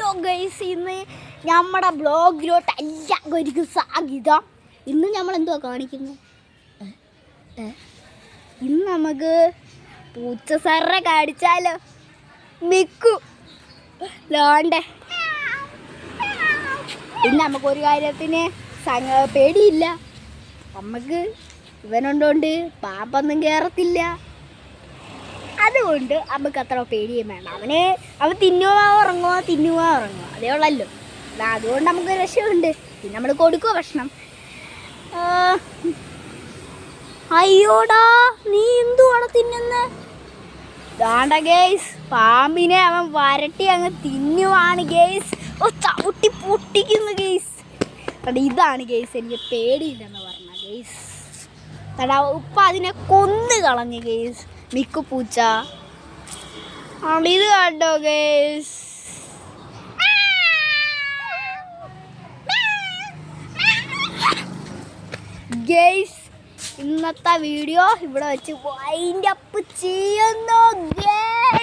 Hello guys, ഇന്ന് നമ്മുടെ ബ്ലോഗിലോട്ട് എല്ലാവർക്കും സ്വാഗതം. ഇന്ന് നമ്മൾ എന്തുവാ കാണിക്കുന്നത്? ഇന്ന് നമുക്ക് പൂച്ച സാറിനെ കാണിച്ചാലോ? മിക്കു ലോണ്ടേ. പിന്നെ നമുക്കൊരു കാര്യത്തിന് പേടിയില്ല. നമുക്ക് ഇവനുണ്ടോണ്ട് പാപ്പൊന്നും കയറത്തില്ല. അതുകൊണ്ട് നമുക്ക് അത്ര പേടിയും വേണ്ട. അവൻ തിന്നുക ഉറങ്ങുക അതേ ഉള്ളല്ലോ. അതുകൊണ്ട് നമുക്ക് രക്ഷയുണ്ട്. പിന്നെ നമ്മൾ കൊടുക്കുക ഭക്ഷണം. അയ്യോടാ, നീ എന്തുവാണ് തിന്നുന്നത്? ദാണ്ട ഗേസ്, പാമ്പിനെ അവൻ വരട്ടി അങ്ങ് തിന്നുവാണ് ഗേസ്. ചവിട്ടി പൊട്ടിക്കുന്നു ഗേസ്. ഇതാണ് ഗേസ് എനിക്ക് പേടിയില്ലെന്ന് പറഞ്ഞ ഗേസ്. ഉപ്പ അതിനെ കൊന്നു കളഞ്ഞു ഗേസ്. മിക്കു പൂച്ച ഇത് കണ്ടോ ഗേസ്. ഇന്നത്തെ വീഡിയോ ഇവിടെ വെച്ച് വൈൻഡ് അപ്പ് ചെയ്യുന്നു ഗേസ്.